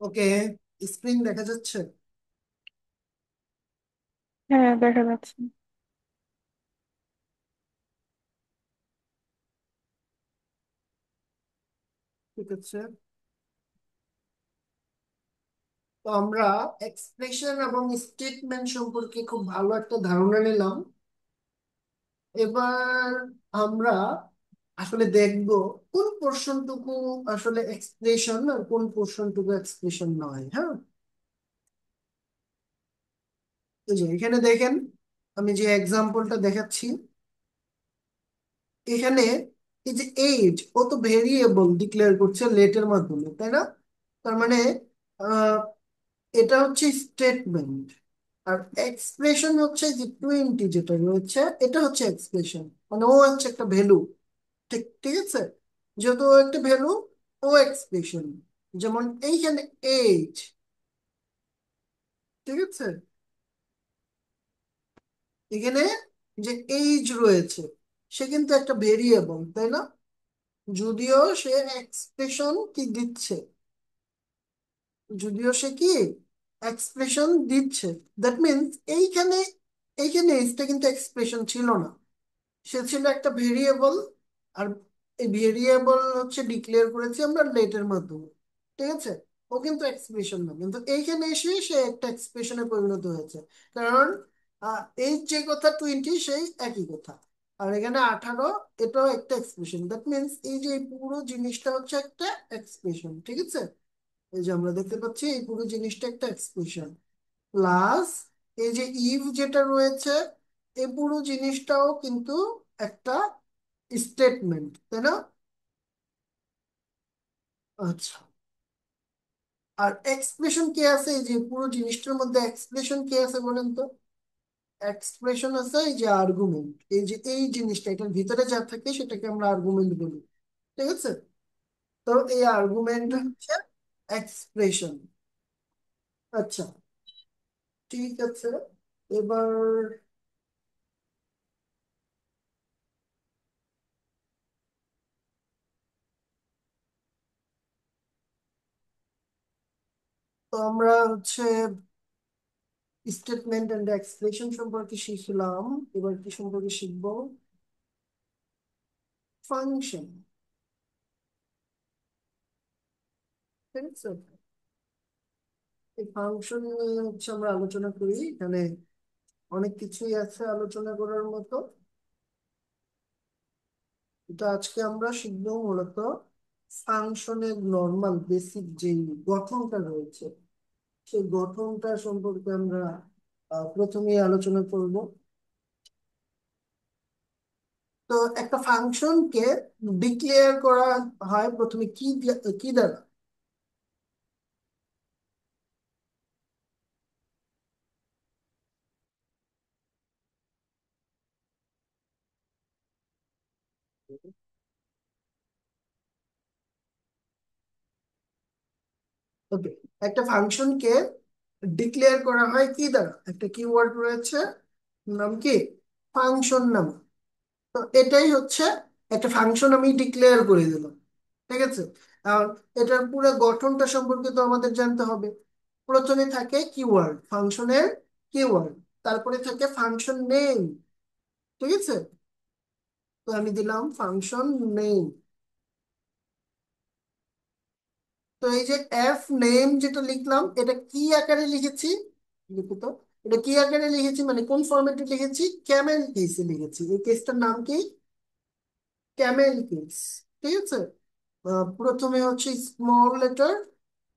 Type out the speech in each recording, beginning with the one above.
ওকে, screen দেখা যাচ্ছে? হ্যাঁ, দেখা যাচ্ছে। ঠিক আছে। তো আমরা এক্সপ্রেশন এবং স্টেটমেন্ট সম্পর্কে খুব ভালো একটা ধারণা নিলাম। এবার আমরা আসলে দেখব কোন পোর্শনটুকু আসলে এক্সপ্রেশন আর কোন পোর্শনটুকু এক্সপ্রেশন নয়। হ্যাঁ, এই যে এখানে দেখেন, আমি যে এক্সাম্পলটা দেখাচ্ছি এখানে, এই যে এইজ ও তো ভেরিয়েবল ডিক্লেয়ার করছে লেটের মাধ্যমে, তাই না? তার মানে এটা হচ্ছে স্টেটমেন্ট। আর এক্সপ্রেশন হচ্ছে যে 20 যেটা রয়েছে, এটা হচ্ছে এক্সপ্রেশন। মানে ও হচ্ছে একটা ভ্যালু। ঠিক ঠিক আছে। যেহেতু ও একটা ভ্যালু, ও এক্সপ্রেশন। যেমন এইখানে এইজ, ঠিক আছে, এখানে যে এইজ রয়েছে সে কিন্তু একটা ভেরিয়েবল, তাই না? যদিও সে এক্সপ্রেশন কি দিচ্ছে, যদিও সে কি এক্সপ্রেশন দিচ্ছে, দ্যাট মিনস এইখানে এইখানে এইজটা কিন্তু এক্সপ্রেশন ছিল না, সে ছিল একটা ভেরিয়েবল। আর এই ভেরিয়েবল হচ্ছে ডিক্লেয়ার করেছি আমরা লেটের মাধ্যমে। ঠিক আছে। ও কিন্তু এক্সপ্রেশন না, কিন্তু এইখানে এসে সে একটা এক্সপ্রেশনে পরিণত হয়েছে। কারণ এই যে কথা 20 সেই একই কথা। আর এখানে 18, এটাও একটা এক্সপ্রেশন। দ্যাট মিনস এই যে এই পুরো জিনিসটা হচ্ছে একটা এক্সপ্রেশন। ঠিক আছে। এই যে আমরা দেখতে পাচ্ছি এই পুরো জিনিসটা একটা এক্সপ্রেশন। প্লাস এই যে ইভ যেটা রয়েছে, এই পুরো জিনিসটাও কিন্তু একটা স্টেটমেন্ট, তাই না? আচ্ছা। আর এক্সপ্রেশন কি আছে এই যে পুরো জিনিসটার মধ্যে? এক্সপ্রেশন কি আছে বলেন তো? এক্সপ্রেশন আছে এই যে আর্গুমেন্ট। এই যে এই জিনিসটা এটার ভিতরে যা থাকে সেটাকে আমরা আর্গুমেন্ট বলি। ঠিক আছে। তো এই আর্গুমেন্ট হুম। হচ্ছে এক্সপ্রেশন। আচ্ছা, ঠিক আছে। এবার তো আমরা হচ্ছে স্টেটমেন্ট এন্ড এক্সপ্রেশন সম্পর্কে শিখলাম। এবার কি সম্পর্কে শিখবো? ফাংশন। ঠিক আছে। এই ফাংশন নিয়ে হচ্ছে আমরা আলোচনা করি। এখানে অনেক কিছুই আছে আলোচনা করার মতো। তো আজকে আমরা শিখবো মূলত ফাংশনের নর্মাল বেসিক যে গঠনটা রয়েছে, সেই গঠনটা সম্পর্কে আমরা প্রথমেই আলোচনা করব। তো একটা ফাংশনকে ডিক্লেয়ার করা হয় প্রথমে কি দ্বারা? ওকে, একটা ফাংশনকে ডিক্লেয়ার করা হয় কি দ্বারা? একটা কিওয়ার্ড রয়েছে, নাম কি? ফাংশন নাম। তো এটাই হচ্ছে একটা ফাংশন আমি ডিক্লেয়ার করে দিলাম। ঠিক আছে। আর এটার পুরো গঠনটা সম্পর্কে তো আমাদের জানতে হবে। প্রথমে থাকে কিওয়ার্ড, ফাংশনের কিওয়ার্ড। তারপরে থাকে ফাংশন নেম। ঠিক আছে। তো আমি দিলাম ফাংশন নেম। তো এই যে এফ নেম যেটা লিখলাম, এটা কি আকারে লিখেছি? লিখিত, এটা কি আকারে লিখেছি মানে কোন ফরম্যাটে লিখেছি? ক্যামেল কেসে লিখেছি। এই কেসটার নাম কি? Camel case. ঠিক আছে। প্রথমে হচ্ছে স্মল লেটার,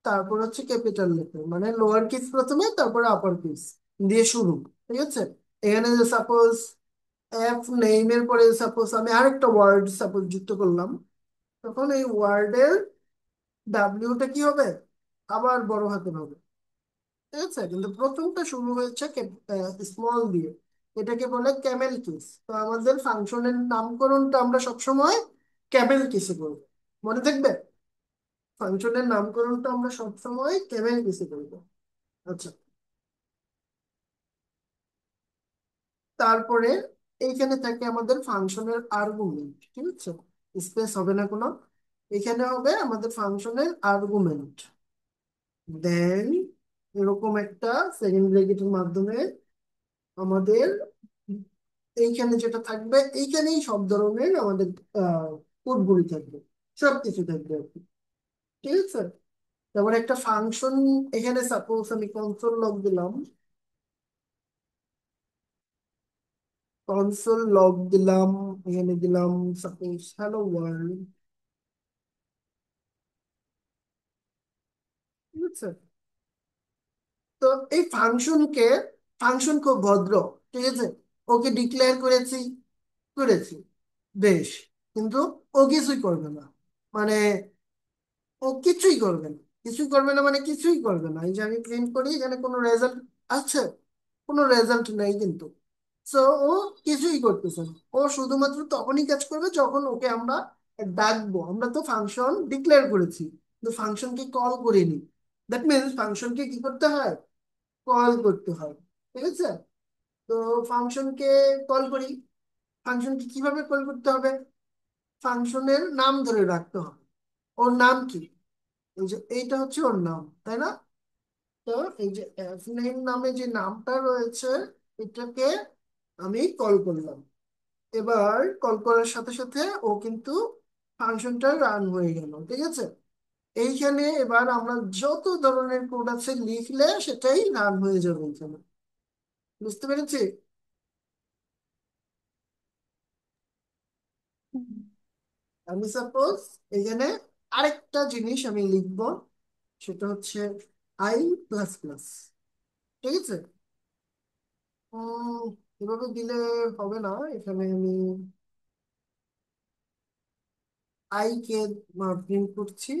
তারপর হচ্ছে ক্যাপিটাল লেটার, মানে লোয়ার কেস প্রথমে তারপর আপার কেস দিয়ে শুরু। ঠিক আছে। এখানে সাপোজ এফ নেইমের পরে সাপোজ আমি আরেকটা ওয়ার্ড সাপোজ যুক্ত করলাম, তখন এই ওয়ার্ডের ডাব্লিউটা কি হবে? আবার বড় হাতের হবে। ঠিক আছে। কিন্তু প্রথমটা শুরু হয়েছে স্মল দিয়ে। এটাকে বলে ক্যামেল কেস। তো আমাদের ফাংশনের নামকরণটা আমরা সবসময় ক্যামেল কেসে করবো। মনে থাকবে, ফাংশনের নামকরণটা আমরা সবসময় ক্যামেল কেসে করবো। আচ্ছা। তারপরে এইখানে থাকে আমাদের ফাংশনের আর্গুমেন্ট। ঠিক আছে। স্পেস হবে না কোনো, এখানে হবে আমাদের ফাংশনের আর্গুমেন্ট। দেন এরকম একটা সেকেন্ড ব্র্যাকেটের মাধ্যমে আমাদের এইখানে যেটা থাকবে, এইখানেই সব ধরনের আমাদের কোডগুলি থাকবে, সবকিছু থাকবে আর কি। ঠিক আছে। তারপরে একটা ফাংশন, এখানে সাপোজ আমি কনসোল লগ দিলাম, কনসোল লগ দিলাম, এখানে দিলাম সাপোজ হ্যালো ওয়ার্ল্ড। ঠিক আছে। তো এই ফাংশনকে, ফাংশন খুব ভদ্র, ঠিক আছে, ওকে ডিক্লেয়ার করেছি, করেছি, বেশ, কিন্তু ও কিছুই করবে না, মানে ও কিছুই করবে না। কিছুই করবে না মানে কিছুই করবে না। এই যে আমি প্রিন্ট করি, এখানে কোনো রেজাল্ট আছে? কোনো রেজাল্ট নেই কিন্তু। সো ও কিছুই করতেছে না। ও শুধুমাত্র তখনই কাজ করবে যখন ওকে আমরা ডাকবো। আমরা তো ফাংশন ডিক্লেয়ার করেছি, কিন্তু ফাংশনকে কল করিনি। দ্যাট মিনস ফাংশনকে কি করতে হয়? কল করতে হয়। ঠিক আছে। তো ফাংশনকে কল করি। ফাংশনকে কিভাবে কল করতে হবে? ফাংশনের নাম ধরে রাখতে হবে। ওর নাম কি? এই যে এইটা হচ্ছে ওর নাম, তাই না? তো এই যে এফ নেম নামে যে নামটা রয়েছে, এটাকে আমি কল করলাম। এবার কল করার সাথে সাথে ও কিন্তু ফাংশনটা রান হয়ে গেল। ঠিক আছে। এইখানে এবার আমরা যত ধরনের কোড আছে লিখলে সেটাই রান হয়ে যাবে এখানে। বুঝতে পেরেছি? আমি সাপোজ এখানে আরেকটা জিনিস আমি লিখবো, সেটা হচ্ছে আই প্লাস প্লাস। ঠিক আছে। উম, এভাবে দিলে হবে না। এখানে আমি আই কে প্রিন্ট করছি,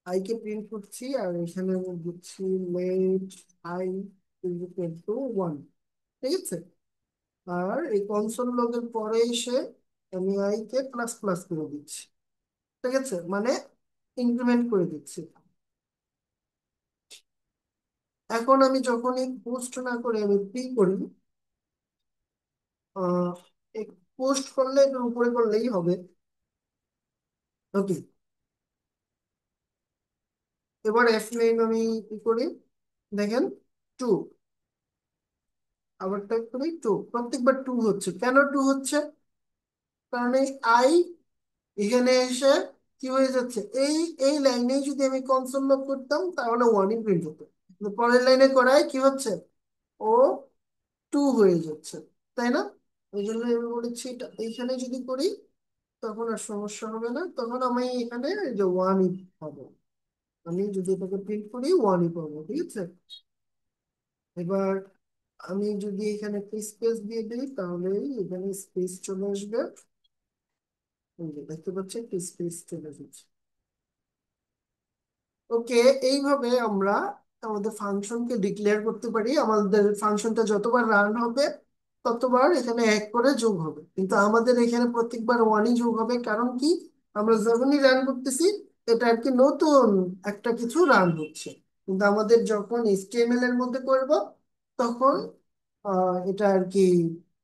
আই কে প্রিন্ট করছি, আর এখানে আমি দিচ্ছি let i is equal to 1। ঠিক আছে। আর এই কনসোল লগের পরে এসে আমি আই কে প্লাস প্লাস করে দিচ্ছি। ঠিক আছে, মানে ইনক্রিমেন্ট করে দিচ্ছি। এখন আমি যখনই পোস্ট না করে আমি প্রি করি, আহ পোস্ট করলে একটু উপরে করলেই হবে। ওকে। এবার এফ নেম আমি কি করি, দেখেন, টু। আবার টাইপ করি টু, প্রত্যেকবার টু হচ্ছে। কেন টু হচ্ছে? কারণ এই আই এখানে এসে কি হয়ে যাচ্ছে, এই এই লাইনে যদি আমি কনসোল লক করতাম তাহলে ওয়ানই প্রিন্ট হতো, কিন্তু পরের লাইনে করায় কি হচ্ছে, ও টু হয়ে যাচ্ছে, তাই না? ওই জন্য আমি বলেছি এটা এইখানে যদি করি তখন আর সমস্যা হবে না, তখন আমি এখানে এই যে ওয়ানই পাবো। আমি যদি এটাকে প্রিন্ট করি ওয়ানই পাবো। ঠিক আছে। এবার আমি যদি এখানে একটা স্পেস দিয়ে দিই তাহলে এখানে স্পেস চলে আসবে। এই যে দেখতে পাচ্ছি একটা স্পেস চলে এসেছে। ওকে। এইভাবে আমরা আমাদের ফাংশনকে ডিক্লেয়ার করতে পারি। আমাদের ফাংশনটা যতবার রান হবে ততবার এখানে এক করে যোগ হবে, কিন্তু আমাদের এখানে প্রত্যেকবার ওয়ানই যোগ হবে। কারণ কি? আমরা যখনই রান করতেছি এটা আর কি নতুন একটা কিছু রান হচ্ছে, কিন্তু আমাদের যখন এইচটিএমএল এর মধ্যে করব তখন এটা আর কি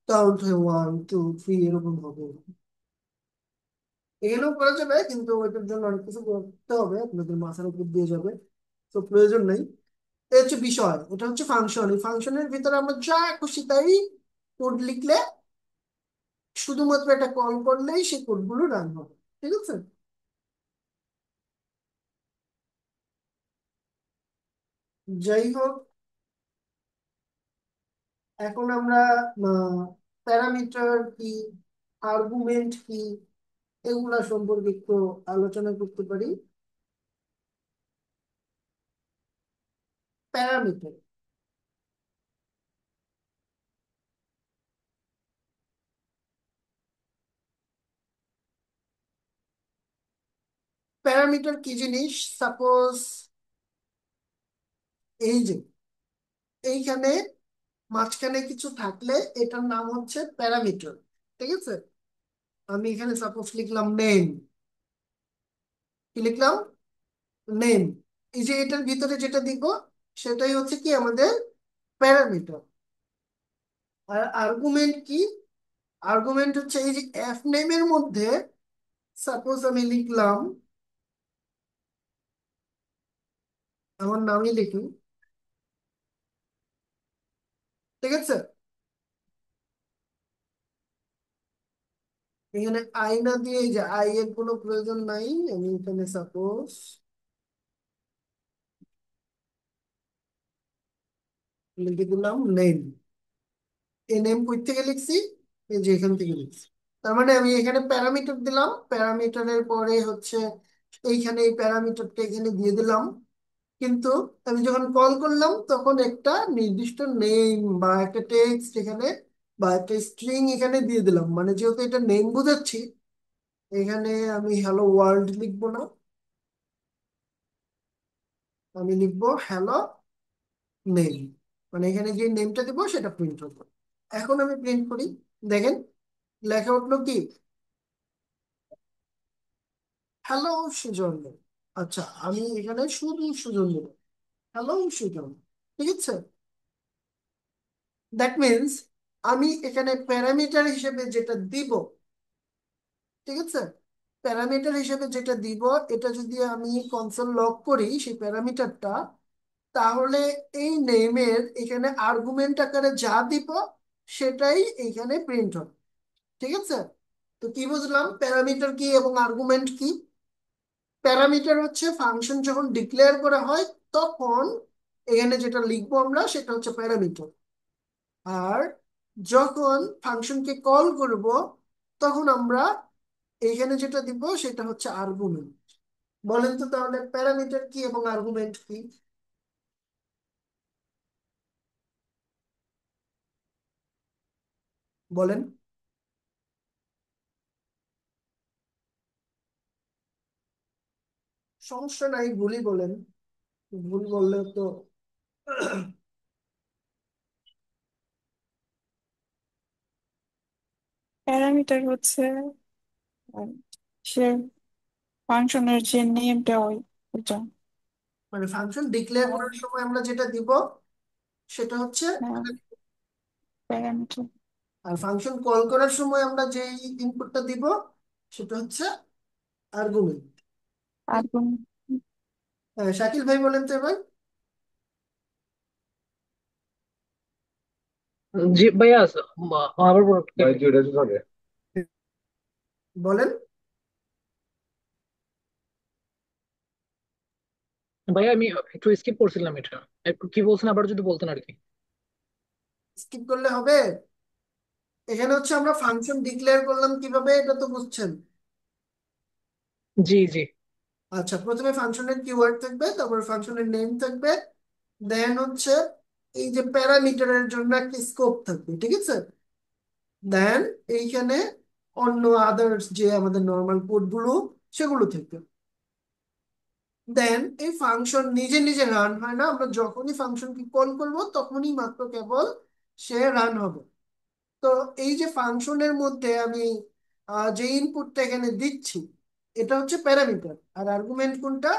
কাউন্ট হয়ে 1 2 3 এরকম হবে। এগুলোও করা যাবে, কিন্তু ওইটার জন্য অনেক কিছু করতে হবে, আপনাদের মাথার উপর দিয়ে যাবে, তো প্রয়োজন নেই। এই হচ্ছে বিষয়, এটা হচ্ছে ফাংশন। এই ফাংশনের ভিতরে আমরা যা খুশি তাই কোড লিখলে, শুধুমাত্র এটা কল করলেই সেই কোডগুলো রান হবে। ঠিক আছে। যাই হোক, এখন আমরা প্যারামিটার কি, আর্গুমেন্ট কি, এগুলা সম্পর্কে একটু আলোচনা করতে পারি। প্যারামিটার, প্যারামিটার কি জিনিস? সাপোজ এই যে এইখানে মাঝখানে কিছু থাকলে এটার নাম হচ্ছে প্যারামিটার। ঠিক আছে। আমি এখানে সাপোজ লিখলাম নেম। কি লিখলাম? নেম। এই যে এটার ভিতরে যেটা দিব সেটাই হচ্ছে কি আমাদের প্যারামিটার। আর আর্গুমেন্ট কি? আর্গুমেন্ট হচ্ছে এই যে এফ নেমের মধ্যে সাপোজ আমি লিখলাম আমার নামই লিখি। ঠিক আছে, এখানে আই না দিয়ে এই যে আই এর কোনো প্রয়োজন নাই। আমি এখানে সাপোজ লিখে দিলাম নেম। এই নেম কই থেকে লিখছি? এই যে এখান থেকে লিখছি। তার মানে আমি এখানে প্যারামিটার দিলাম, প্যারামিটারের পরে হচ্ছে এইখানে এই প্যারামিটারটা এখানে দিয়ে দিলাম। কিন্তু আমি যখন কল করলাম তখন একটা নির্দিষ্ট নেম বা একটা টেক্সট এখানে বা একটা স্ট্রিং এখানে দিয়ে দিলাম, মানে যেহেতু এটা নেম বোঝাচ্ছি, এখানে আমি হ্যালো ওয়ার্ল্ড লিখবো না, আমি লিখবো হ্যালো নেম। মানে এখানে যে নেমটা দিব সেটা প্রিন্ট করবো। এখন আমি প্রিন্ট করি, দেখেন লেখা উঠলো কি, হ্যালো সুজন। আচ্ছা, আমি এখানে শুধু সুজন দেব, হ্যালো সুজন। ঠিক আছে, দ্যাট মিনস আমি এখানে প্যারামিটার হিসেবে যেটা দিব, ঠিক আছে, প্যারামিটার হিসেবে যেটা দিব, এটা যদি আমি কনসোল লগ করি সেই প্যারামিটারটা, তাহলে এই নেমের এখানে আর্গুমেন্ট আকারে যা দিব সেটাই এইখানে প্রিন্ট হবে। ঠিক আছে, তো কি বুঝলাম প্যারামিটার কি এবং আর্গুমেন্ট কি? প্যারামিটার হচ্ছে ফাংশন যখন ডিক্লেয়ার করা হয় তখন এখানে যেটা লিখবো আমরা সেটা হচ্ছে প্যারামিটার। আর যখন ফাংশনকে কল করব তখন আমরা এইখানে যেটা দিব সেটা হচ্ছে আর্গুমেন্ট। বলেন তো তাহলে প্যারামিটার কি এবং আর্গুমেন্ট কি? বলেন। সমস্যা নাই, ভুলই বলেন, ভুল বললে তো। প্যারামিটার হচ্ছে আহ, সে ফাংশনের যে নেমটা ওইটা। মানে ফাংশন ডিক্লেয়ার করার সময় আমরা যেটা দিব সেটা হচ্ছে, প্যারামিটার। আর ফাংশন কল করার সময় আমরা যে ইনপুটটা দিব সেটা হচ্ছে আর্গুমেন্ট। আর কোন শাকিল ভাই বলেন তো এবার। জি ভাইয়া, আবার বলুন। বলেন। ভাইয়া আমি একটু স্কিপ করছিলাম এটা, একটু কি বলছেন আবার যদি বলতেন আর কি। স্কিপ করলে হবে? এখানে হচ্ছে আমরা ফাংশন ডিক্লেয়ার করলাম কিভাবে, এটা তো বুঝছেন। জি জি। আচ্ছা, প্রথমে ফাংশনের কিওয়ার্ড থাকবে, তারপর ফাংশনের নেম থাকবে, দেন হচ্ছে এই যে প্যারামিটারের জন্য একটা স্কোপ থাকবে, ঠিক আছে। দেন এইখানে অন্য আদার্স যে আমাদের নর্মাল কোডগুলো সেগুলো থাকবে। দেন এই ফাংশন নিজে নিজে রান হয় না, আমরা যখনই ফাংশনকে কল করব তখনই মাত্র কেবল সে রান হবে। তো এই যে ফাংশনের মধ্যে আমি যে ইনপুটটা এখানে দিচ্ছি এটা হচ্ছে প্যারামিটার, আর আর্গুমেন্ট কোনটা,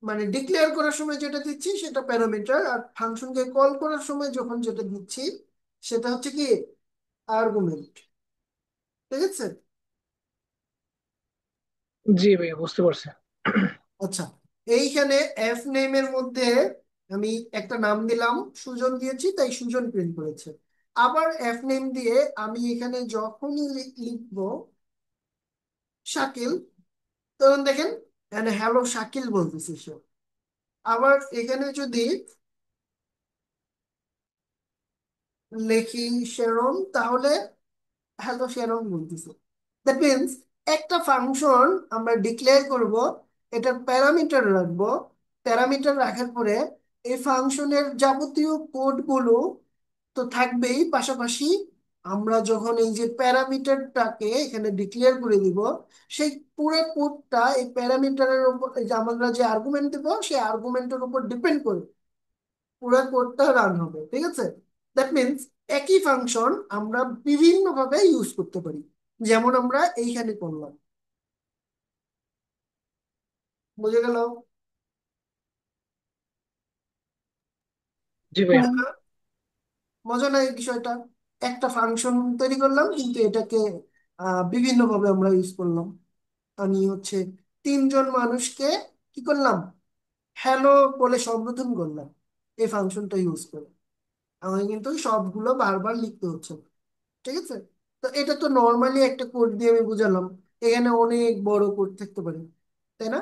মানে ডিক্লেয়ার করার সময় যেটা দিচ্ছি সেটা প্যারামিটার, আর ফাংশনকে কল করার সময় যখন যেটা দিচ্ছি সেটা হচ্ছে কি আর্গুমেন্ট। ঠিক আছে। জি ভাইয়া বুঝতে পারছি। আচ্ছা, এইখানে এফ নেমের মধ্যে আমি একটা নাম দিলাম, সুজন দিয়েছি তাই সুজন প্রিন্ট করেছে। আবার এফ নেম দিয়ে আমি এখানে যখনই লিখবো শাকিল, তখন দেখেন এখানে হ্যালো শাকিল বলতেছে সে। আবার এখানে যদি লিখি শেরন, তাহলে হ্যালো শেরন বলতেছে। দ্যাট মিনস একটা ফাংশন আমরা ডিক্লেয়ার করব, এটার প্যারামিটার রাখবো, প্যারামিটার রাখার পরে এই ফাংশনের যাবতীয় কোডগুলো তো থাকবেই, পাশাপাশি আমরা যখন এই যে প্যারামিটারটাকে এখানে ডিক্লেয়ার করে দিব সেই পুরো কোডটা এই প্যারামিটারের উপর, এই যে আমরা যে আর্গুমেন্ট দেবো সেই আর্গুমেন্টের উপর ডিপেন্ড করে পুরো কোডটা রান হবে। ঠিক আছে, দ্যাট মিনস একই ফাংশন আমরা বিভিন্ন ভাবে ইউজ করতে পারি, যেমন আমরা এইখানে করলাম। বুঝে গেল? জি ভাইয়া। মজা নাই বিষয়টা, একটা ফাংশন তৈরি করলাম কিন্তু এটাকে বিভিন্ন ভাবে আমরা ইউজ করলাম। আমি হচ্ছে তিনজন মানুষকে কি করলাম, হ্যালো বলে সম্বোধন করলাম এই ফাংশনটা ইউজ করে, আমাকে কিন্তু সবগুলো বারবার লিখতে হচ্ছে না। ঠিক আছে, তো এটা তো নর্মালি একটা কোড দিয়ে আমি বুঝালাম, এখানে অনেক বড় কোড থাকতে পারে, তাই না?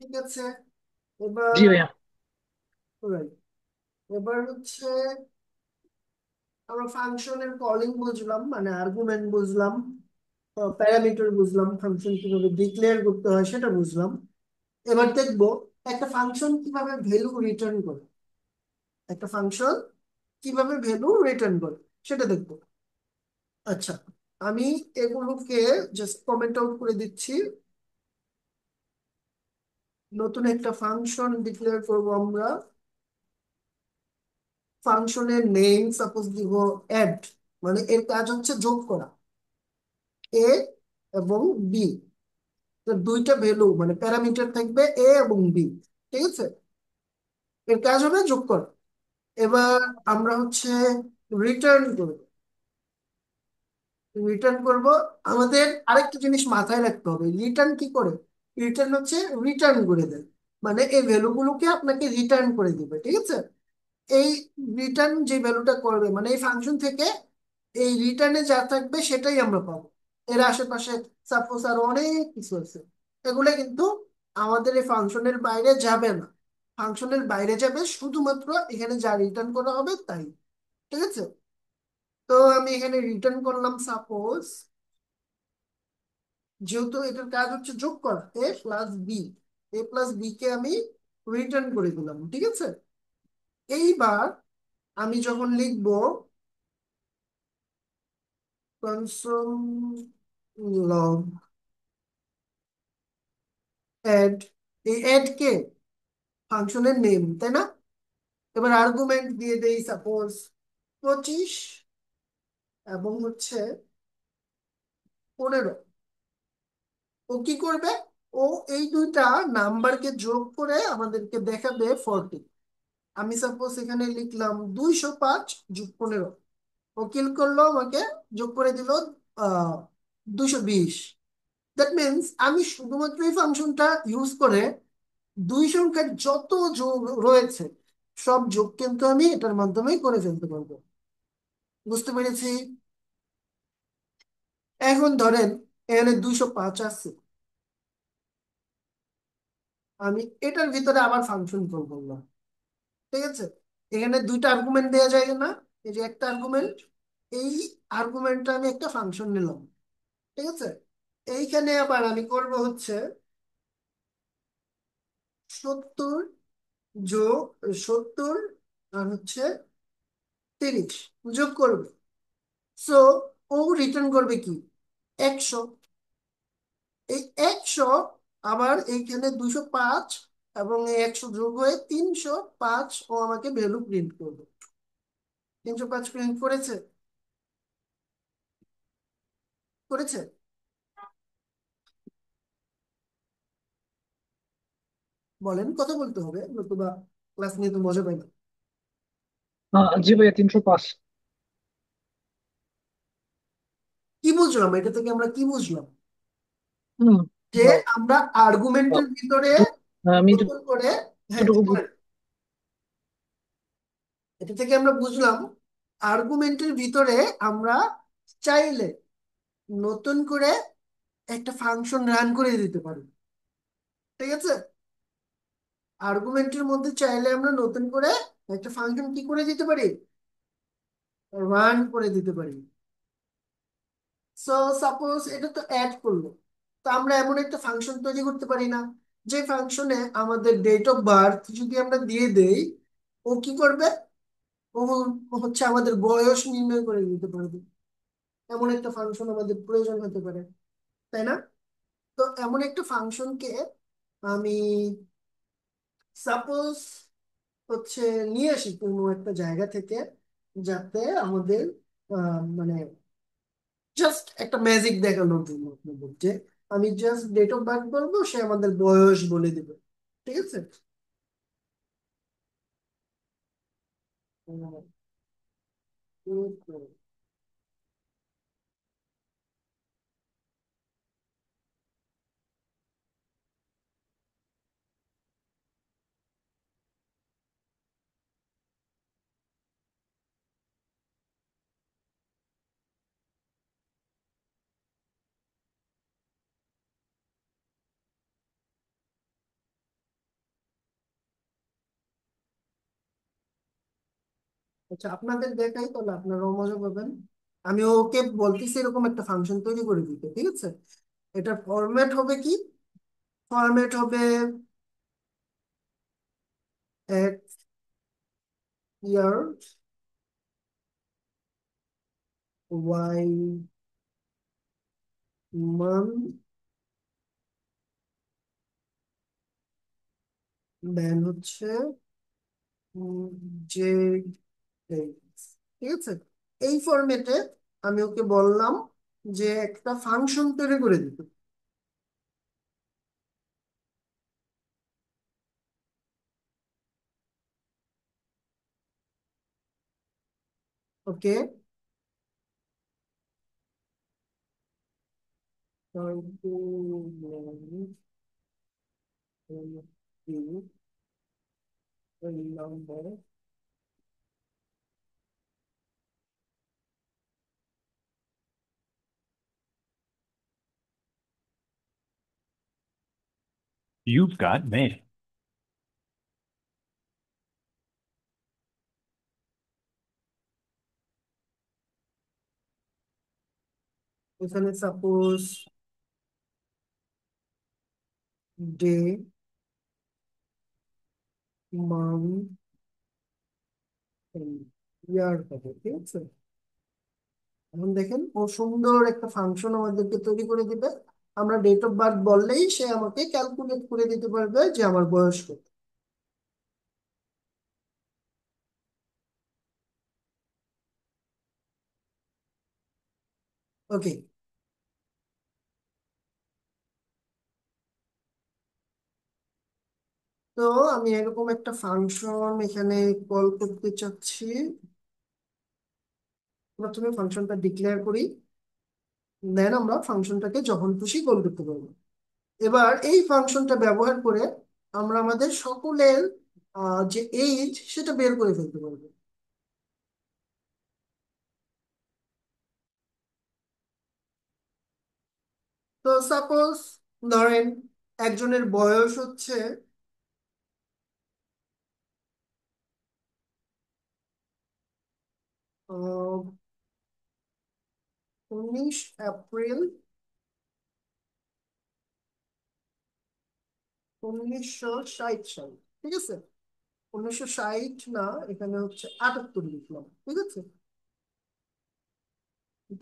ঠিক আছে, জি এবার ভাইয়া। right, এবার হচ্ছে আমরা ফাংশনের কলিং বুঝলাম, মানে আর্গুমেন্ট বুঝলাম, প্যারামিটার বুঝলাম, ফাংশন কিভাবে ডিক্লেয়ার করতে হয় সেটা বুঝলাম। এবার দেখবো একটা ফাংশন কিভাবে ভ্যালু রিটার্ন করে, একটা ফাংশন কিভাবে ভ্যালু রিটার্ন করে সেটা দেখবো। আচ্ছা, আমি এগুলোকে জাস্ট কমেন্ট আউট করে দিচ্ছি। নতুন একটা ফাংশন ডিক্লেয়ার করব আমরা। ফাংশনের নেম সাপোজ দিব অ্যাড, মানে এর কাজ হচ্ছে যোগ করা এ এবং বি, দুইটা ভ্যালু মানে প্যারামিটার থাকবে এ এবং বি। ঠিক আছে, এর কাজ হবে যোগ করা। এবার আমরা হচ্ছে রিটার্ন করব, রিটার্ন করব। আমাদের আরেকটা জিনিস মাথায় রাখতে হবে, রিটার্ন কি করে, রিটার্ন হচ্ছে রিটার্ন করে দেয়, মানে এই ভ্যালুগুলোকে আপনাকে রিটার্ন করে দিবে। ঠিক আছে, এই রিটার্ন যে ভ্যালুটা করবে মানে এই ফাংশন থেকে এই রিটার্নে যা থাকবে সেটাই আমরা পাবো। এর আশেপাশে সাপোজ আর অনেক কিছু আছে, এগুলো কিন্তু আমাদের এই ফাংশনের বাইরে যাবে না, ফাংশনের বাইরে যাবে শুধুমাত্র এখানে যা রিটার্ন করা হবে তাই। ঠিক আছে, তো আমি এখানে রিটার্ন করলাম সাপোজ, যেহেতু এটার কাজ হচ্ছে যোগ করা এ প্লাস বি, এ প্লাস বি কে আমি রিটার্ন করে দিলাম। ঠিক আছে, এইবার আমি যখন লিখবো কনসোল লগ অ্যাড, এই অ্যাড কে ফাংশনের নেম, তাই না? এবার আর্গুমেন্ট দিয়ে দেই সাপোজ 25 এবং হচ্ছে 15। ও কি করবে, ও এই দুইটা নাম্বারকে যোগ করে আমাদেরকে দেখাবে 40। আমি সাপোজ এখানে লিখলাম 205 + 15, ও কিল করলো আমাকে যোগ করে দিল 220। দ্যাট মিনস আমি শুধুমাত্র এই ফাংশনটা ইউজ করে দুই সংখ্যার যত যোগ রয়েছে সব যোগ কিন্তু আমি এটার মাধ্যমেই করে ফেলতে পারবো। বুঝতে পেরেছি? এখন ধরেন এখানে 205 আছে, আমি এটার ভিতরে আবার ফাংশন কল করলাম। ঠিক আছে, এখানে দুইটা আর্গুমেন্ট দেওয়া যায় না, এই যে একটা আর্গুমেন্ট, এই আর্গুমেন্টটা আমি একটা ফাংশন নিলাম। ঠিক আছে, এইখানে আবার আমি করব হচ্ছে 70 যোগ 70 আর হচ্ছে 30 যোগ করবে। সো ও রিটার্ন করবে কি, 100। এই 100 আবার এইখানে 205 এবং এই 100 যোগ হয়ে 305 ও আমাকে ভ্যালু প্রিন্ট করবে। 305 প্রিন্ট করেছে, করেছে। বলেন, কথা বলতে হবে নতুবা ক্লাস নিয়ে তো মজা পাই না। জি ভাইয়া, 305। কি বুঝলাম এটা থেকে, আমরা কি বুঝলাম, হুম। যে আহ, আমরা আহ, আর্গুমেন্টের ভিতরে যত- আমি নতুন করে, হ্যাঁ যতটুকু বলেন। এটা থেকে আমরা বুঝলাম আর্গুমেন্টের ভিতরে আমরা চাইলে নতুন করে একটা ফাংশন রান করে দিতে পারি। ঠিক আছে, আর্গুমেন্টের মধ্যে চাইলে আমরা নতুন করে একটা ফাংশন কি করে দিতে পারি, রান করে দিতে পারি। সো সাপোজ এটা তো অ্যাড করলো, তো আমরা এমন একটা ফাংশন তৈরি করতে পারি না যে ফাংশনে আমাদের ডেট অফ বার্থ যদি আমরা দিয়ে দেই, ও কি করবে, ও হচ্ছে আমাদের বয়স নির্ণয় করে দিতে পারবে। এমন একটা ফাংশন আমাদের প্রয়োজন হতে পারে, তাই না? তো এমন একটা ফাংশনকে আমি সাপোজ হচ্ছে নিয়ে আসি কোনো একটা জায়গা থেকে, যাতে আমাদের মানে জাস্ট একটা ম্যাজিক দেখানোর জন্য আপনাদের, যে আমি জাস্ট ডেট অফ বার্থ বলবো, সে আমাদের বয়স বলে দিবে। ঠিক আছে, আচ্ছা, আপনাদের দেখাই তাহলে আপনারাও মজা পাবেন। আমি ওকে বলতেছি এরকম একটা ফাংশন তৈরি করে দিতে, ঠিক আছে? এটার ফরম্যাট হবে কি? ফরম্যাট হবে এক্স ইয়ার, ওয়াই মান্থ, দেন হচ্ছে যে dates, ঠিক আছে? এই ফরম্যাটে আমি ওকে বললাম যে একটা ফাংশন তৈরি করে দিতে। ওকে, নাম্বার। You've got mail. এখানে সাপোজ ডে, মান্থ, ইয়ার হবে, ঠিক আছে? এখন দেখেন ও সুন্দর একটা ফাংশন আমাদেরকে তৈরি করে দিবে। আমরা ডেট অফ বার্থ বললেই সে আমাকে ক্যালকুলেট করে দিতে পারবে যে আমার বয়স কত। ওকে, তো আমি এরকম একটা ফাংশন এখানে কল করতে চাচ্ছি। প্রথমে ফাংশনটা ডিক্লেয়ার করি, দেন আমরা ফাংশনটাকে যখন খুশি কল করতে পারবো। এবার এই ফাংশনটা ব্যবহার করে আমরা আমাদের সকলের যে এইজ সেটা বের করে ফেলতে পারবো। তো সাপোজ ধরেন একজনের বয়স হচ্ছে 19 এপ্রিল 1960 সাল, ঠিক আছে? 1960 না, এখানে হচ্ছে 78 লিখলাম, ঠিক আছে?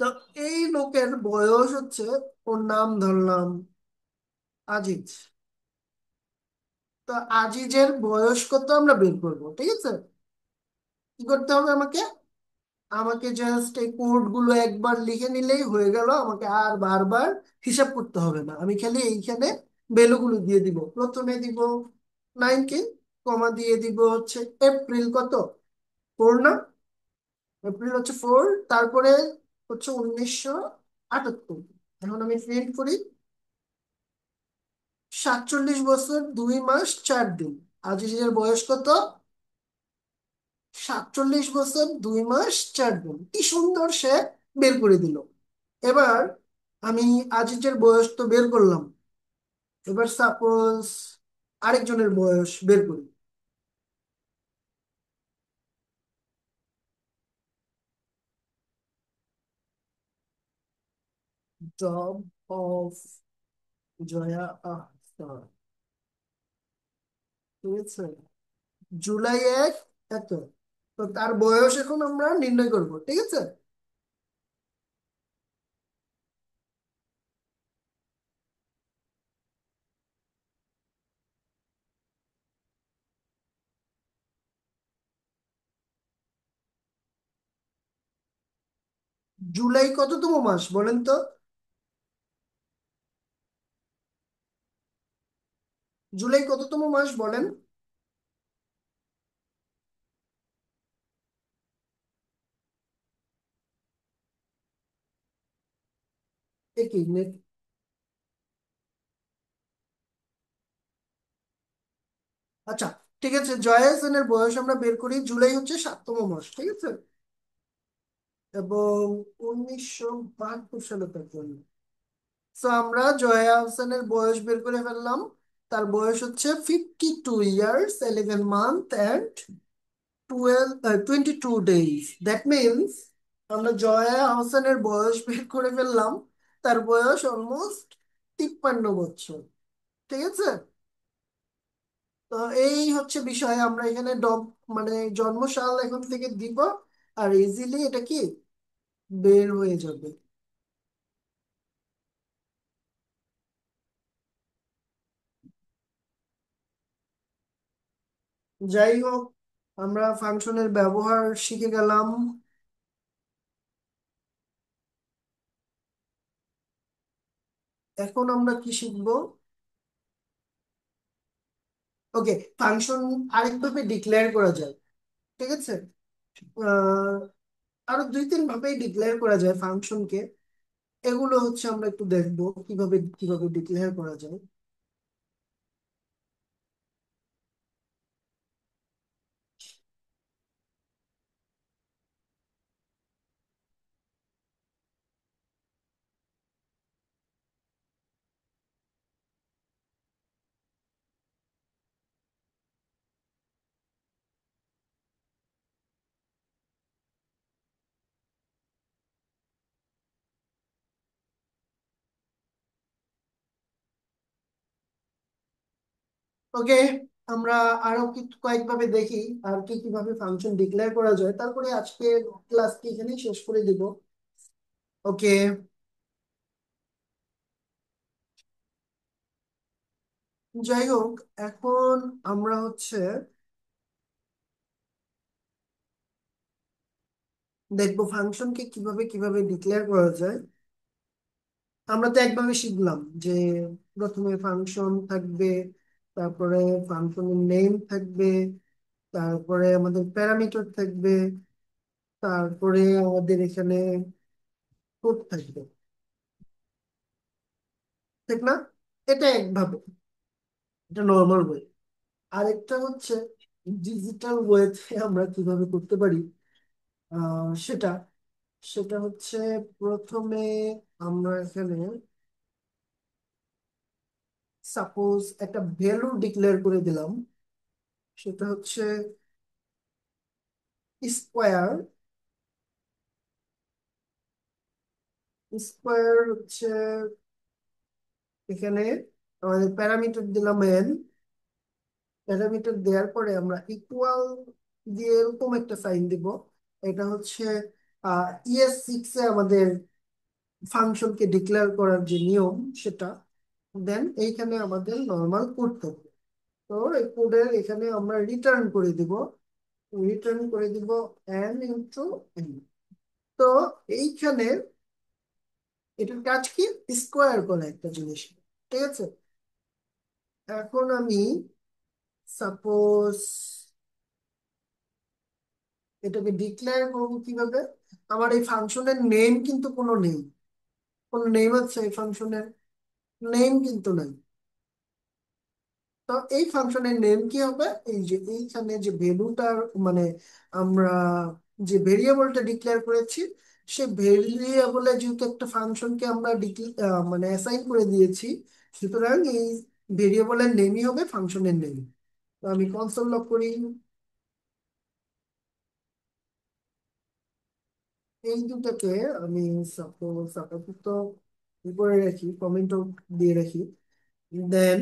তো এই লোকের বয়স হচ্ছে, ওর নাম ধরলাম আজিজ। তো আজিজের বয়স কত আমরা বের করবো, ঠিক আছে? কি করতে হবে আমাকে? আমাকে জাস্ট এই কোড গুলো একবার লিখে নিলেই হয়ে গেল, আমাকে আর বারবার হিসাব করতে হবে না। আমি খালি এইখানে ভ্যালুগুলো দিয়ে দিব। প্রথমে দিব 19, কমা দিয়ে দিব হচ্ছে এপ্রিল কত, 4 না? এপ্রিল হচ্ছে 4, তারপরে হচ্ছে 1978। এখন আমি প্রিন্ট করি 47 বছর 2 মাস 4 দিন। আজিজের বয়স কত? 47 বছর 2 মাস 4 দিন। কি সুন্দর সে বের করে দিল। এবার আমি আজিজের বয়স তো বের করলাম, এবার সাপোজ আরেকজনের বয়স বের করি। জব অফ জয়া আহসান, ঠিক আছে? জুলাই 1 এত, তো তার বয়স এখন আমরা নির্ণয় করব, ঠিক আছে? জুলাই কততম মাস বলেন তো? জুলাই কততম মাস বলেন? একই আচ্ছা, ঠিক আছে, জয়া হোসেনের বয়স আমরা বের করি, জুলাই হচ্ছে 7তম মাস, ঠিক আছে? এবং 1972 সালে তার জন্ম। তো আমরা জয়া হোসেনের বয়স বের করে ফেললাম। তার বয়স হচ্ছে 52 years 11 month and 22 days, that means আমরা জয়া হোসেনের বয়স বের করে ফেললাম। তার বয়স অলমোস্ট 53 বছর। ঠিক আছে। তো এই হচ্ছে বিষয়, আমরা এখানে মানে জন্মসাল এখন থেকে দিব, আর ইজিলি এটা কি বের হয়ে যাবে। যাই হোক, আমরা ফাংশনের ব্যবহার শিখে গেলাম। এখন আমরা কি শিখবো? ওকে, ফাংশন আরেকভাবে ডিক্লেয়ার করা যায়। ঠিক আছে। আহ আরো 2-3 ভাবেই ডিক্লেয়ার করা যায় ফাংশনকে। এগুলো হচ্ছে আমরা একটু দেখবো কিভাবে কিভাবে ডিক্লেয়ার করা যায়। ওকে, আমরা আরো কয়েকভাবে দেখি আর কি কিভাবে ফাংশন ডিক্লেয়ার করা যায়, তারপরে আজকে ক্লাসকে এখানেই শেষ করে দিব। ওকে, যাই হোক, এখন আমরা হচ্ছে দেখবো ফাংশনকে কিভাবে কিভাবে ডিক্লেয়ার করা যায়। আমরা তো একভাবে শিখলাম যে প্রথমে ফাংশন থাকবে, তারপরে ফাংশনের নেম থাকবে, তারপরে আমাদের প্যারামিটার থাকবে, তারপরে আমাদের এখানে কোড থাকবে। ঠিক না? এটা একভাবে, এটা নর্মাল ওয়ে। আরেকটা হচ্ছে ডিজিটাল ওয়েতে আমরা কিভাবে করতে পারি। সেটা সেটা হচ্ছে প্রথমে আমরা এখানে সাপোজ একটা ভ্যালু ডিক্লেয়ার করে দিলাম। সেটা হচ্ছে স্কোয়ার। স্কোয়ার হচ্ছে এখানে আমাদের প্যারামিটার দিলাম এন। প্যারামিটার দেওয়ার পরে আমরা ইকুয়াল দিয়ে এরকম একটা সাইন দিব। এটা হচ্ছে ES6 এ আমাদের ফাংশনকে ডিক্লেয়ার করার যে নিয়ম সেটা। দেন এইখানে আমাদের নর্মাল কোড থাকবে। তো এই কোডের এখানে আমরা রিটার্ন করে দিব এন ইন্টু এন। তো এইখানে এটার কাজ কি? স্কোয়ার করা একটা জিনিস। ঠিক আছে। এখন আমি সাপোজ এটাকে ডিক্লেয়ার করবো কিভাবে? আমার এই ফাংশনের নেম কিন্তু কোনো নেম আছে এই ফাংশনের? নেম কিন্তু নাই। তো এই ফাংশনের নেম কি হবে? এই যে এইখানে যে ভ্যালুটার মানে আমরা যে ভেরিয়েবলটা ডিক্লেয়ার করেছি, সে ভেরিয়েবলে যেহেতু একটা ফাংশনকে আমরা মানে অ্যাসাইন করে দিয়েছি, সুতরাং এই ভেরিয়েবলের নেমই হবে ফাংশনের নেম। তো আমি কনসোল লগ করি। এই দুটাকে আমি সাপোজ আপাতত উপরে রাখি, কমেন্ট দিয়ে রাখি। দেন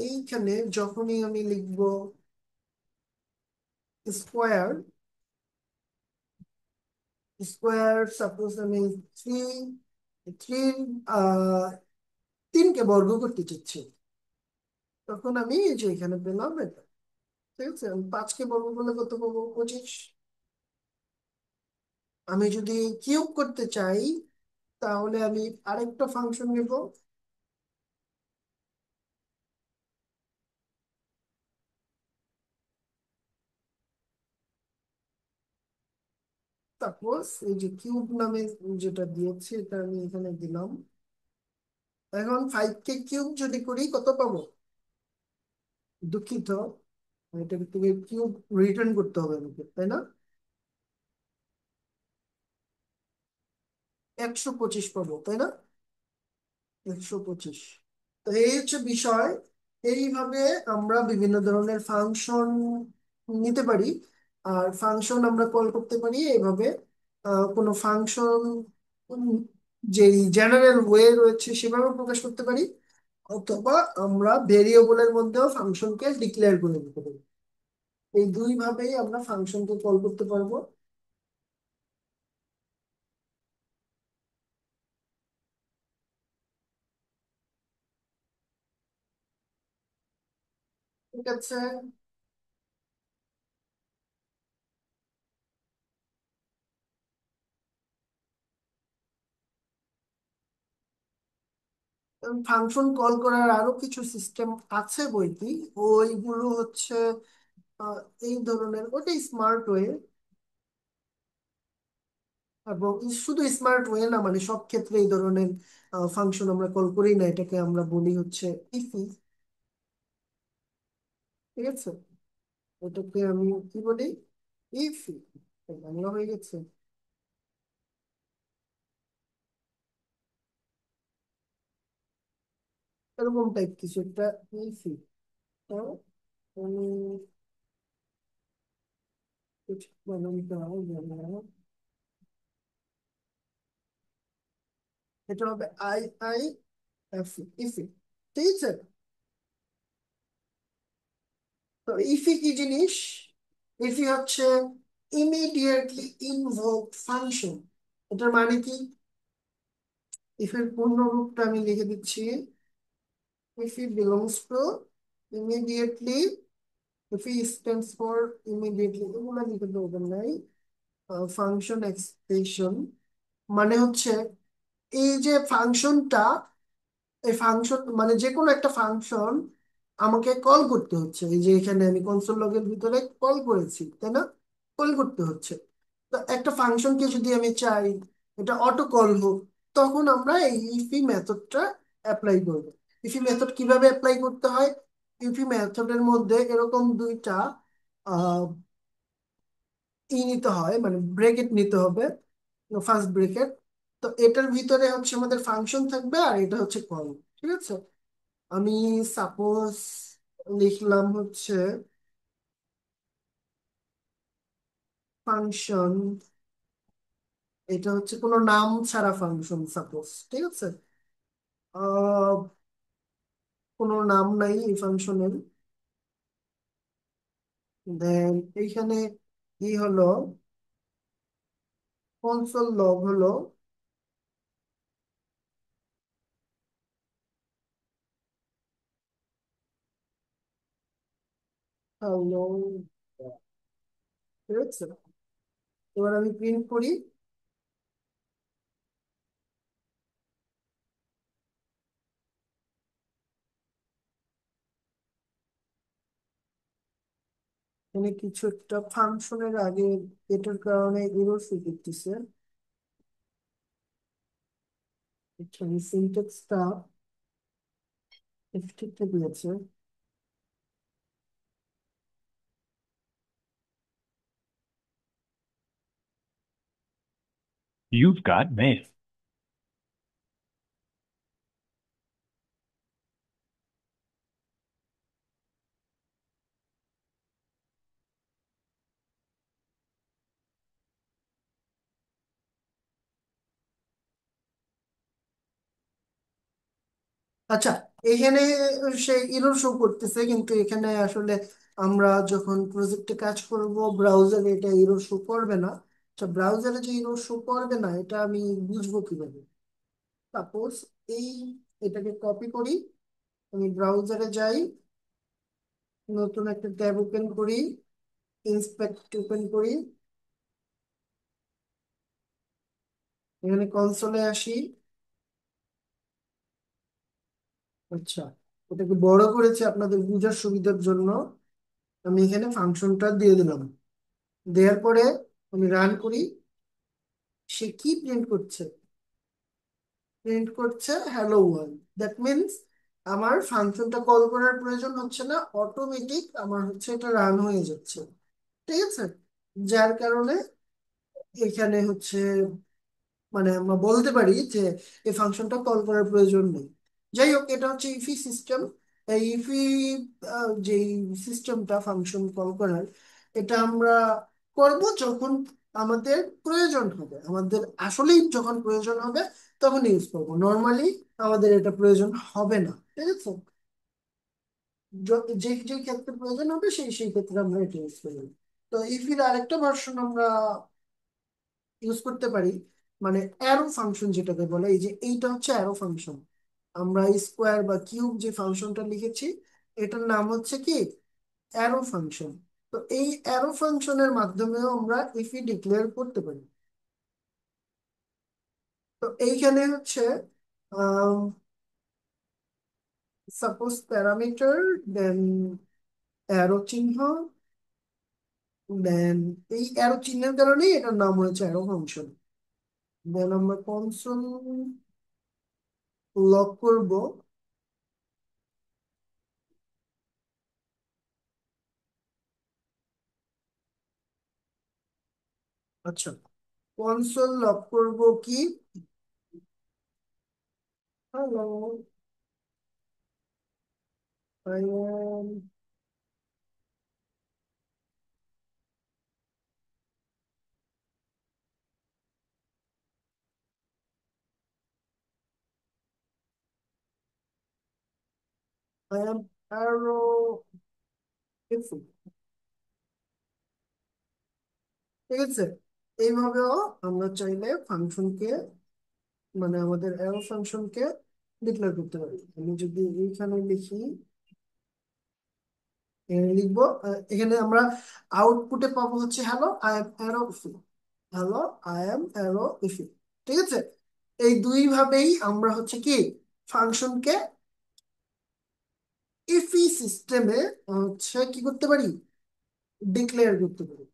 এইখানে যখনই আমি লিখবো স্কোয়ার, সাপোজ আমি থ্রি থ্রি আহ 3কে বর্গ করতে চাচ্ছি, তখন আমি এই যে এখানে পেলাম এটা। ঠিক আছে। আমি 5কে বর্গ করলে কত পাবো? 25। আমি যদি কিউব করতে চাই তাহলে আমি আরেকটা ফাংশন নেব। সাপোজ এই যে কিউব নামে যেটা দিয়েছি এটা আমি এখানে দিলাম। এখন 5কে কিউব যদি করি কত পাবো? দুঃখিত, এটা থেকে কিউব রিটার্ন করতে হবে আমাকে, তাই না? 125 পাবো, তাই না? 125। তো এই হচ্ছে বিষয়। এইভাবে আমরা বিভিন্ন ধরনের ফাংশন নিতে পারি। আর ফাংশন আমরা কল করতে পারি এইভাবে, কোনো ফাংশন যেই জেনারেল ওয়ে রয়েছে সেভাবে প্রকাশ করতে পারি, অথবা আমরা ভেরিয়েবলের মধ্যেও ফাংশনকে ডিক্লেয়ার করে দিতে পারি। এই দুই ভাবেই আমরা ফাংশনকে কল করতে পারবো। ঠিক আছে, ফাংশন কল করার আরো কিছু সিস্টেম আছে বইটি। ওইগুলো হচ্ছে আহ, এই ধরনের, ওটা স্মার্ট ওয়ে। এবং শুধু স্মার্ট ওয়ে না, মানে সব ক্ষেত্রে এই ধরনের ফাংশন আমরা কল করি না, এটাকে আমরা বলি হচ্ছে ইফি। ঠিক আছে, এটাকে আমি কি বলি, ইফি। বাংলা হয়ে গেছে, এরকম টাইপ কিছু একটা, ইফি। कुछ বানানটা জানি না। এটা হবে আই আই এফ, ইফি। ঠিক আছে, তো ইফি কি জিনিস? ইফি হচ্ছে ইমিডিয়েটলি ইনভোক ফাংশন। এটার মানে কি? ইফের পূর্ণ রূপটা আমি লিখে দিচ্ছি। Ifi belongs to immediately, Ifi stands for immediately, এগুলো লিখে দেবেন নাই। ফাংশন এক্সপ্রেশন মানে হচ্ছে এই যে ফাংশনটা, এই ফাংশন মানে যে কোনো একটা ফাংশন আমাকে কল করতে হচ্ছে। এই যে এখানে আমি কনসোল লগের ভিতরে কল করেছি, তাই না? কল করতে হচ্ছে। তো একটা ফাংশনকে যদি আমি চাই এটা অটো কল হোক, তখন আমরা এই ইফি মেথডটা অ্যাপ্লাই করব। ইফি মেথড কিভাবে অ্যাপ্লাই করতে হয়? ইফি মেথডের মধ্যে এরকম দুইটা আহ নিতে হয়, মানে ব্রেকেট নিতে হবে, ফার্স্ট ব্রেকেট। তো এটার ভিতরে হচ্ছে আমাদের ফাংশন থাকবে, আর এটা হচ্ছে কল। ঠিক আছে, আমি সাপোজ লিখলাম হচ্ছে ফাংশন, এটা হচ্ছে কোনো নাম ছাড়া ফাংশন সাপোজ। ঠিক আছে, আহ কোনো নাম নাই এই ফাংশনের। দেন এইখানে কি হলো, কনসোল লগ হলো হ্যালো। ঠিক আছে, এবার আমি প্রিন্ট করি। এখানে কিছু একটা ফাংশনের আগে এটার কারণে এরর শো করতেছে। এখানে সিনট্যাক্সটা ঠিকঠাক আছে। You've got mail. আচ্ছা, এখানে সে ইরর শো করতেছে, কিন্তু এখানে আসলে আমরা যখন প্রজেক্টে কাজ করব ব্রাউজারে এটা ইরর শো করবে না। আচ্ছা, ব্রাউজারে যে ইরর শো করবে না এটা আমি বুঝবো কিভাবে? সাপোজ এই, এটাকে কপি করি, আমি ব্রাউজারে যাই, নতুন একটা ট্যাব ওপেন করি, ইন্সপেক্ট ওপেন করি, এখানে কনসোলে আসি। আচ্ছা, ওটাকে বড় করেছি আপনাদের বুঝার সুবিধার জন্য। আমি এখানে ফাংশনটা দিয়ে দিলাম। দেওয়ার পরে আমি রান করি। সে কি প্রিন্ট করছে? প্রিন্ট করছে হ্যালো ওয়ার্ল্ড। দ্যাট মিনস আমার ফাংশনটা কল করার প্রয়োজন হচ্ছে না, অটোমেটিক আমার হচ্ছে এটা রান হয়ে যাচ্ছে। ঠিক আছে, যার কারণে এখানে হচ্ছে মানে আমরা বলতে পারি যে এই ফাংশনটা কল করার প্রয়োজন নেই। যাই হোক, এটা হচ্ছে ইফি সিস্টেম। এই ইফি যে সিস্টেমটা ফাংশন কল করার, এটা আমরা করব যখন আমাদের প্রয়োজন হবে, আমাদের আসলেই যখন প্রয়োজন হবে তখন ইউজ করব, নর্মালি আমাদের এটা প্রয়োজন হবে না। ঠিক আছে, যে যে ক্ষেত্রে প্রয়োজন হবে সেই সেই ক্ষেত্রে আমরা এটা ইউজ করব। তো ইফির আরেকটা ভার্সন আমরা ইউজ করতে পারি, মানে অ্যারো ফাংশন যেটাকে বলে, এই যে এইটা হচ্ছে অ্যারো ফাংশন। আমরা স্কোয়ার বা কিউব যে ফাংশনটা লিখেছি এটার নাম হচ্ছে কি, অ্যারো ফাংশন। তো এই অ্যারো ফাংশনের মাধ্যমেও আমরা ইফি ডিক্লেয়ার করতে পারি। তো এইখানে হচ্ছে সাপোজ প্যারামিটার, দেন অ্যারো চিহ্ন, দেন এই অ্যারো চিহ্নের কারণেই এটার নাম হয়েছে অ্যারো ফাংশন। দেন আমরা কনসোল লক করব। আচ্ছা, কনসোল লক করব কি, hello, I M I am arrow, ঠিক আছে। এইভাবেও আমরা চাইলে ফাংশনকে, মানে আমাদের অ্যারো ফাংশনকে ডিক্লেয়ার করতে পারি। আমি যদি এইখানে লিখি, এখানে লিখবো, এখানে আমরা আউটপুটে পাবো হচ্ছে hello I am Arrow Ifi, hello I am Arrow Ifi. ঠিক আছে, এই দুই ভাবেই আমরা হচ্ছে কি ফাংশনকে ইফি সিস্টেমে হচ্ছে কি করতে পারি, ডিক্লেয়ার করতে পারি।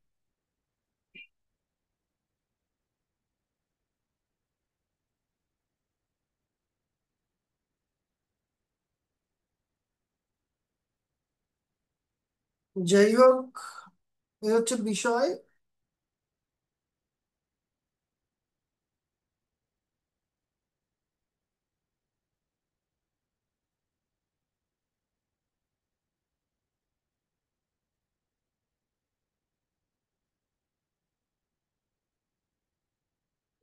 যাই হোক, এই হচ্ছে বিষয়।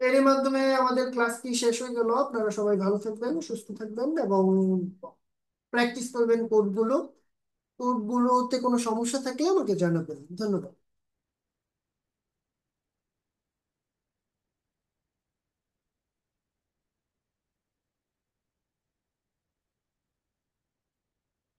এরই মাধ্যমে আমাদের ক্লাসটি শেষ হয়ে গেল। আপনারা সবাই ভালো থাকবেন, সুস্থ থাকবেন এবং প্র্যাকটিস করবেন কোডগুলো। কোডগুলোতে কোনো সমস্যা থাকলে আমাকে জানাবেন। ধন্যবাদ।